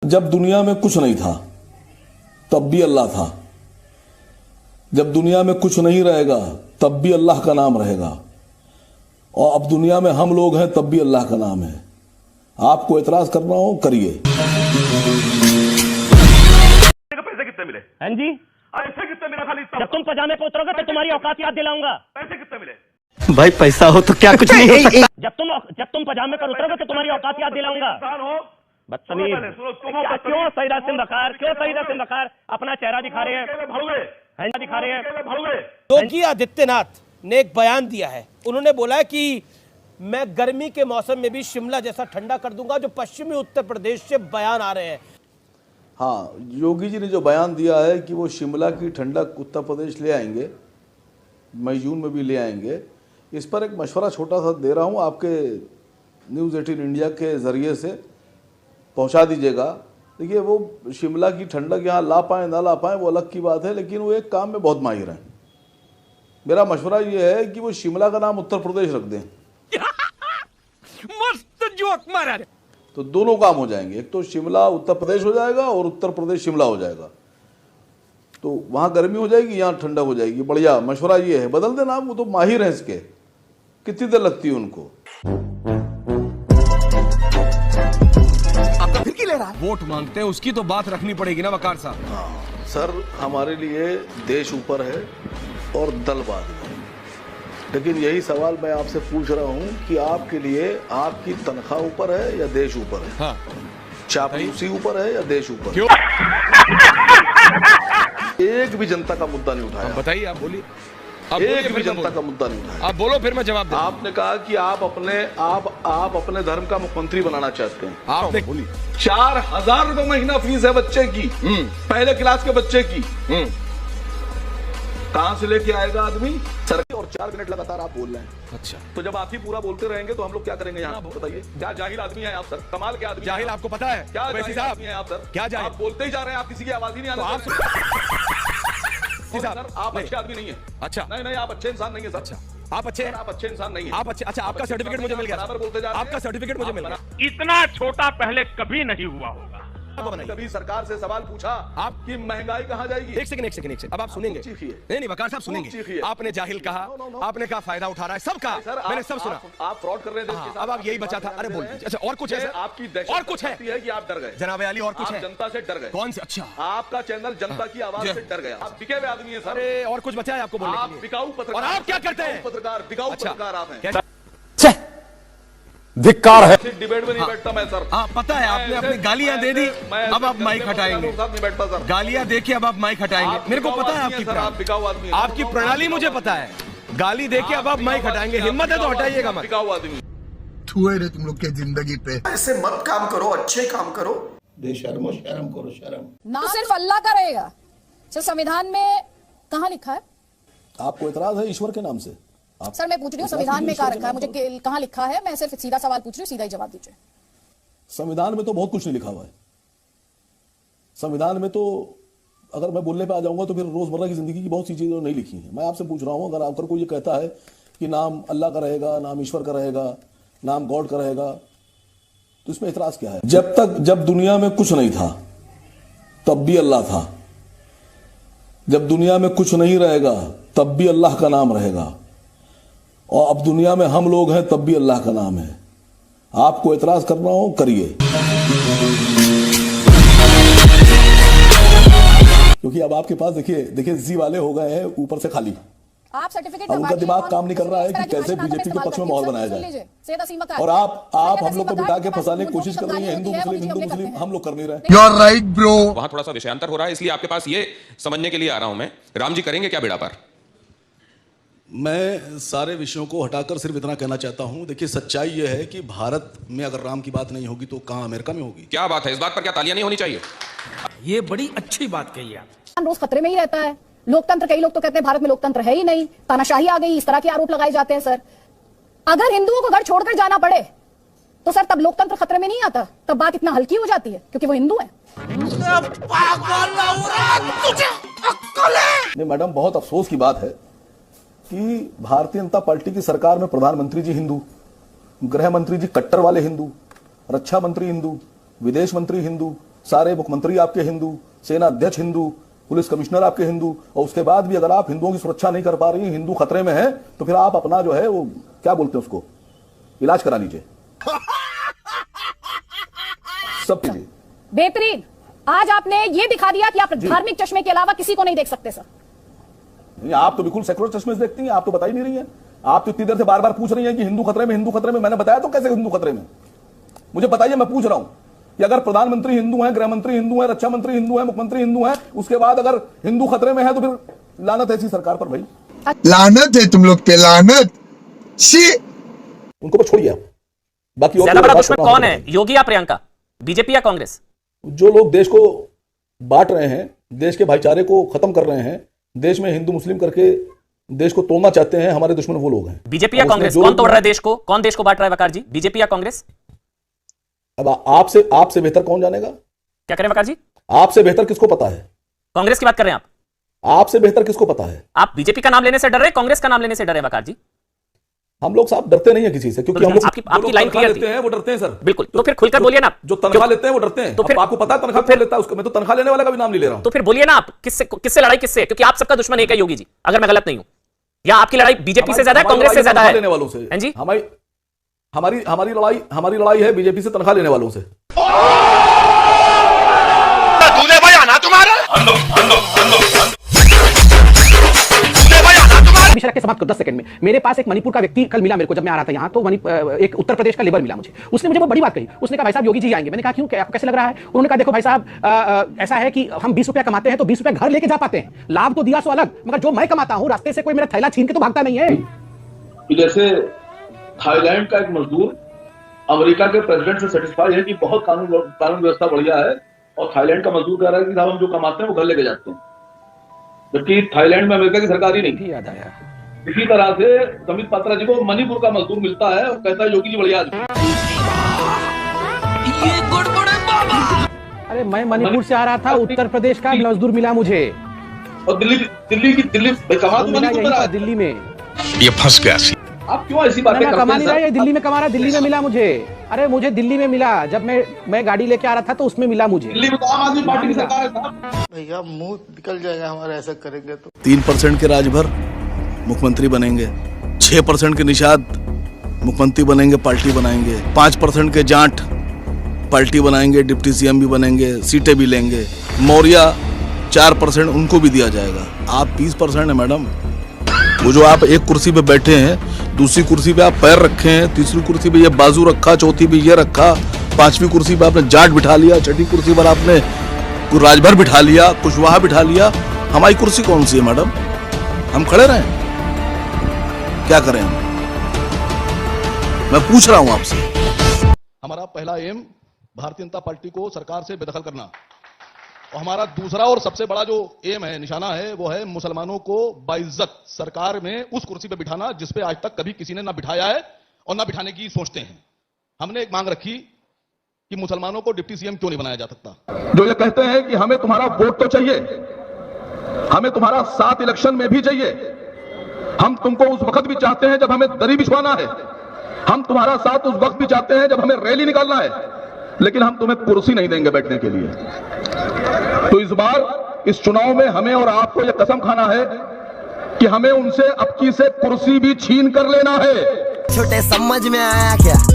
जब दुनिया में कुछ नहीं था तब भी अल्लाह था। जब दुनिया में कुछ नहीं रहेगा तब भी अल्लाह का नाम रहेगा। और अब दुनिया में हम लोग हैं तब भी अल्लाह का नाम है। आपको एतराज करना हो करिए। पैसे कितने मिले? हाँ जी, ऐसे कितने मिला? खाली जब तुम पजामे को उतरोगे तो तुम्हारी औकात याद दिलाऊंगा। पैसे कितने मिले? भाई पैसा हो तो क्या कुछ नहीं हो सकता। जब तुम पजामे पर उतरोगे तो तुम्हारी औकात याद दिलाऊंगा। इंसान हो बदतमीज। क्यों सईद हासिम वकार, क्यों सईद हासिम वकार अपना चेहरा दिखा रहे हैं? भागोगे दिखा रहे हैं। भागोगे। योगी आदित्यनाथ ने एक बयान दिया है। उन्होंने बोला है कि मैं गर्मी के मौसम में भी शिमला जैसा ठंडा कर दूंगा। जो पश्चिमी उत्तर प्रदेश से बयान आ रहे हैं, हाँ, योगी जी ने जो बयान दिया है कि वो शिमला की ठंडक उत्तर प्रदेश ले आएंगे, मई जून में भी ले आएंगे, इस पर एक मशवरा छोटा सा दे रहा हूँ, आपके न्यूज़ 18 इंडिया के ज़रिए से पहुँचा दीजिएगा। देखिए, वो शिमला की ठंडक यहाँ ला पाएँ ना ला पाएँ वो अलग की बात है, लेकिन वो एक काम में बहुत माहिर हैं। मेरा मशवरा ये है कि वो शिमला का नाम उत्तर प्रदेश रख दें। मस्त जोक मारा। तो दोनों काम हो जाएंगे, एक तो शिमला उत्तर प्रदेश हो जाएगा और उत्तर प्रदेश शिमला हो जाएगा। तो वहाँ गर्मी हो जाएगी, यहाँ ठंडक हो जाएगी। बढ़िया मशवरा ये है, बदल देना। वो तो माहिर हैं इसके, कितनी देर लगती है उनको। आपका फिर की ले रहा है? वोट मांगते हैं, उसकी तो बात रखनी पड़ेगी ना वकार साहब। हाँ सर, हमारे लिए देश ऊपर है और दल बाद में। लेकिन यही सवाल मैं आपसे पूछ रहा हूँ कि आपके लिए आपकी तनख्वाह ऊपर है या देश ऊपर है? हाँ। चापलूसी ऊपर है या देश ऊपर? क्यों? एक भी जनता का मुद्दा नहीं उठाया। बताइए, आप बोलिए। एक भी जनता का मुद्दा नहीं उठाया। आप बोलो, फिर मैं जवाब दूं। आपने कहा कि आप अपने धर्म का मुख्यमंत्री बनाना चाहते हैं। आपने बोली 4,000 रुपए महीना फीस है बच्चे की, पहले क्लास के बच्चे की। कहां से लेके आएगा आदमी? सर, और 4 मिनट लगातार आप बोल रहे हैं। अच्छा, तो जब आप ही पूरा बोलते रहेंगे तो हम लोग क्या करेंगे यहाँ? बताइए, क्या जाहिल आदमी है आप सर? कमाल के आदमी। जाहिल आपको पता है? क्या वैसी जाहिल आदमी है आप सर? क्या जाहिल? आप बोलते ही जा रहे हैं, आप किसी की आवाज ही नहीं आने आप दे रहे हैं। सर, आप अच्छे आदमी नहीं है। अच्छा, नहीं, आप अच्छे इंसान नहीं है सर। अच्छा, आप अच्छे हैं? आप अच्छे इंसान नहीं है। आप अच्छे। अच्छा, आपका सर्टिफिकेट मुझे मिल गया। बराबर बोलते जा रहे हैं। आपका सर्टिफिकेट मुझे मिल गया। इतना छोटा पहले कभी नहीं हुआ होगा। आपने कभी सरकार से सवाल पूछा आपकी महंगाई कहाँ जाएगी? एक सेकंड। अब आप सुनेंगे। नहीं, वकार साहब सुनेंगे। आपने जाहिल कहा, आपने कहा फायदा उठा रहा है, सब कहा, मैंने सब सुना। आप फ्रॉड कर रहे थे। अब आप यही बचा था। अरे बोल, अच्छा और कुछ है? आपकी और कुछ है कि आप डर गए जनाब अली? और कुछ है? जनता से डर गए। कौन से? अच्छा, आपका चैनल जनता की आवाज से डर गया। आप बिके हुए आदमी है सर। अरे और कुछ बचा है आपको बोलने के आप लिए? बिकाऊ पत्रकार। और आप क्या करते हैं? पत्रकार, बिकाऊ पत्रकार आप हैं। धिक्कार है। डिबेट में नहीं बैठता मैं सर। हाँ, पता है, आपने अपनी गालियां दे दी, अब आप माइक हटाएंगे। नहीं बैठता सर। गालियां देके अब आप माइक हटाएंगे। मेरे को पता है आपकी आप बिकाऊ आदमी। आपकी प्रणाली मुझे पता है। गाली देके अब आप माइक हटाएंगे। हिम्मत है तो हटाइएगा मत। बिकाऊ आदमी छुए रे तुम लोग के जिंदगी पे। ऐसे मत काम करो, अच्छे काम करो। बेशर्मो शर्म करो, शर्म। ना सिर्फ अल्लाह का रहेगा। संविधान में कहाँ लिखा है? आपको एतराज है ईश्वर के नाम से? सर, मैं पूछ रही हूँ संविधान में कहाँ रखा है? मुझे कहाँ लिखा है? मैं सिर्फ सीधा सवाल पूछ रही हूँ, सीधा ही जवाब दीजिए। संविधान में तो बहुत कुछ नहीं लिखा हुआ है। संविधान में तो अगर मैं बोलने पे आ जाऊंगा तो फिर रोजमर्रा की जिंदगी की बहुत सी चीजें नहीं लिखी हैं। मैं आपसे पूछ रहा हूं, अगर कोई ये कहता है कि नाम अल्लाह का रहेगा, नाम ईश्वर का रहेगा, नाम गॉड का रहेगा, तो इसमें एतराज क्या है? जब दुनिया में कुछ नहीं था तब भी अल्लाह था। जब दुनिया में कुछ नहीं रहेगा तब भी अल्लाह का नाम रहेगा। और अब दुनिया में हम लोग हैं तब भी अल्लाह का नाम है। आपको एतराज करना हो करिए, क्योंकि अब आपके पास देखिए जी वाले हो गए हैं ऊपर से खाली। आप सर्टिफिकेट उनका दिमाग काम नहीं कर रहा है कि कैसे बीजेपी के पक्ष में माहौल बनाया जाए। और आप हम लोग को बिठा के फंसाने की कोशिश कर रही हैं। हिंदू मुस्लिम हम लोग कर नहीं रहे। You are right bro. वहां थोड़ा सा विषयांतर हो रहा है, इसलिए आपके पास ये समझने के लिए आ रहा हूं मैं। राम जी करेंगे क्या बेड़ा पार? मैं सारे विषयों को हटाकर सिर्फ इतना कहना चाहता हूं, देखिए सच्चाई यह है कि भारत में अगर राम की बात नहीं होगी तो कहां अमेरिका में होगी? क्या बात है, इस बात पर क्या तालियां नहीं होनी चाहिए? ये बड़ी अच्छी बात कही आप। रोज खतरे में ही रहता है लोकतंत्र। कई लोग तो कहते हैं भारत में लोकतंत्र है ही नहीं, तानाशाही आ गई, इस तरह के आरोप लगाए जाते हैं। सर, अगर हिंदुओं को घर छोड़कर जाना पड़े तो सर तब लोकतंत्र खतरे में नहीं आता, तब बात इतना हल्की हो जाती है क्योंकि वो हिंदू है। नहीं मैडम, बहुत अफसोस की बात है कि भारतीय जनता पार्टी की सरकार में प्रधानमंत्री जी हिंदू, गृह मंत्री जी कट्टर वाले हिंदू, रक्षा मंत्री हिंदू, विदेश मंत्री हिंदू, सारे मुख्यमंत्री आपके हिंदू, सेना अध्यक्ष हिंदू, पुलिस कमिश्नर आपके हिंदू, और उसके बाद भी अगर आप हिंदुओं की सुरक्षा नहीं कर पा रही, हिंदू खतरे में है, तो फिर आप अपना जो है वो क्या बोलते हैं उसको, इलाज करा लीजिए। सब कीजिए। बेहतरीन। आज आपने ये दिखा दिया कि आप धार्मिक चश्मे के अलावा किसी को नहीं देख सकते सर। नहीं, आप तो बिल्कुल सेकुलर चश्मे से देखती हैं, आप तो बता ही नहीं रही हैं। आप तो इतनी देर से बार बार पूछ रही हैं कि हिंदू खतरे में, हिंदू खतरे में। मैंने बताया तो कैसे हिंदू खतरे में? मुझे बताइए, मैं पूछ रहा हूं कि अगर प्रधानमंत्री हिंदू हैं, गृह मंत्री हिंदू हैं, रक्षा मंत्री हिंदू हैं, मुख्यमंत्री हिंदू हैं, उसके बाद अगर हिंदू खतरे में है तो फिर लानत ऐसी सरकार पर भाई। लानत है तुम लोग पे, लानत। शी उनको बस छोड़िए आप। बाकी ज्यादा बड़ा दुश्मन कौन है, योगी या प्रियंका, बीजेपी या कांग्रेस? जो लोग देश को बांट रहे हैं, देश के भाईचारे को खत्म कर रहे हैं, देश में हिंदू मुस्लिम करके देश को तोड़ना चाहते हैं, हमारे दुश्मन वो लोग हैं। बीजेपी या कांग्रेस? कौन तोड़ रहा है देश को? कौन देश को बांट रहा है वकार जी, बीजेपी या कांग्रेस? अब आपसे बेहतर कौन जानेगा? क्या करें वकार जी? आपसे बेहतर किसको पता है? कांग्रेस की बात कर रहे हैं आप? आपसे बेहतर किसको पता है? आप बीजेपी का नाम लेने से डर रहे, कांग्रेस का नाम लेने से डर रहे वकार जी? हम लोग साहब डरते नहीं है किसी से, क्योंकि हम लोग आपकी लाइन क्लियर लेते हैं, वो डरते हैं सर। बिल्कुल, तो फिर खुलकर बोलिए ना। जो तनख्वाह लेते हैं वो डरते हैं। तो फिर आपको पता है तनख्वाह कौन लेता है उसको? मैं तो तनख्वाह लेने वाला का भी नाम नहीं ले रहा हूं। तो फिर बोलिए ना, आप किससे लड़ाई किससे? क्योंकि आप सबका दुश्मन एक है योगी जी, अगर मैं गलत नहीं हूं। या आपकी लड़ाई बीजेपी से ज्यादा है, कांग्रेस से ज्यादा है? लेने वालों से। जी, हमारी लड़ाई है बीजेपी से तनख्वाह लेने वालों से। रख के समाप्त करो 10 सेकंड में। मेरे पास एक मणिपुर का व्यक्ति कल मिला मेरे को, जब मैं आ रहा था यहाँ, तो एक उत्तर प्रदेश का लेबर मिला मुझे। उसने मुझे बहुत बड़ी बात कही। उसने कहा भाई साहब योगी जी आएंगे। मैंने कहा क्यों, आपको कैसे लग रहा है? उन्होंने कहा देखो भाई साहब, ऐसा है कि हम 20 रुपया कमाते हैं तो 20 रुपया घर लेके जा पाते हैं, लाभ तो दिया सो अलग, मगर जो मैं कमाता हूँ रास्ते से कोई मेरा थैला छीन के तो भागता नहीं है। जैसे थाईलैंड का एक मजदूर अमेरिका के प्रेसिडेंट से सेटिस्फाई है कि बहुत कानून व्यवस्था बढ़िया है, और थाईलैंड का मजदूर कह रहा है कि साहब हम जो कमाते हैं वो घर लेके जाते हैं, जबकि थाईलैंड में अमेरिका की सरकार ही नहीं। याद आया। इसी तरह से समित पात्रा जी को मणिपुर का मजदूर मिलता है और कहता है योगी जी बढ़िया। अरे मैं मणिपुर से आ रहा था, उत्तर प्रदेश का मजदूर मिला मुझे, और दिल्ली दिल्ली में ये फंस गया। आप क्यों ऐसी बातें करते हैं? कमा नहीं रहा है, दिल्ली में कमा रहा, दिल्ली में मिला मुझे। अरे मुझे दिल्ली में मिला, जब मैं गाड़ी लेके आ रहा था तो उसमें मिला मुझे। दिल्ली में तो आम आदमी पार्टी की सरकार है साहब। भैया मुंह निकल जाएगा हमारा, ऐसा करेंगे तो। 3% के राजभर मुख्यमंत्री बनेंगे, 6% के निषाद मुख्यमंत्री बनेंगे, पार्टी बनाएंगे, 5% के जाट पार्टी बनाएंगे, डिप्टी सीएम भी बनेंगे, सीटें भी लेंगे। मौर्य 4% उनको भी दिया जाएगा। आप 20% है मैडम। वो जो आप एक कुर्सी पे बैठे हैं, दूसरी कुर्सी पे आप पैर रखे हैं, तीसरी कुर्सी पे ये बाजू रखा, चौथी पे ये रखा, 5वीं कुर्सी पे आपने जाट बिठा लिया, 6ठी कुर्सी पर आपने राजभर बिठा लिया, कुशवाहा बिठा लिया। हमारी कुर्सी कौन सी है मैडम? हम खड़े रहें? क्या करें हम? मैं पूछ रहा हूं आपसे। हमारा पहला एम भारतीय जनता पार्टी को सरकार से बेदखल करना, और हमारा दूसरा और सबसे बड़ा जो एम है, निशाना है, वो है मुसलमानों को बाइज्जत सरकार में उस कुर्सी पे बिठाना जिस पे आज तक कभी किसी ने ना बिठाया है और ना बिठाने की सोचते हैं। हमने एक मांग रखी कि मुसलमानों को डिप्टी सीएम क्यों नहीं बनाया जा सकता। जो ये कहते हैं कि हमें तुम्हारा वोट तो चाहिए, हमें तुम्हारा साथ इलेक्शन में भी चाहिए, हम तुमको उस वक्त भी चाहते हैं जब हमें दरी बिछवाना है, हम तुम्हारा साथ उस वक्त भी चाहते हैं जब हमें रैली निकालना है, लेकिन हम तुम्हें कुर्सी नहीं देंगे बैठने के लिए। तो इस बार इस चुनाव में हमें और आपको यह कसम खाना है कि हमें उनसे अबकी से कुर्सी भी छीन कर लेना है। छोटे समझ में आया क्या?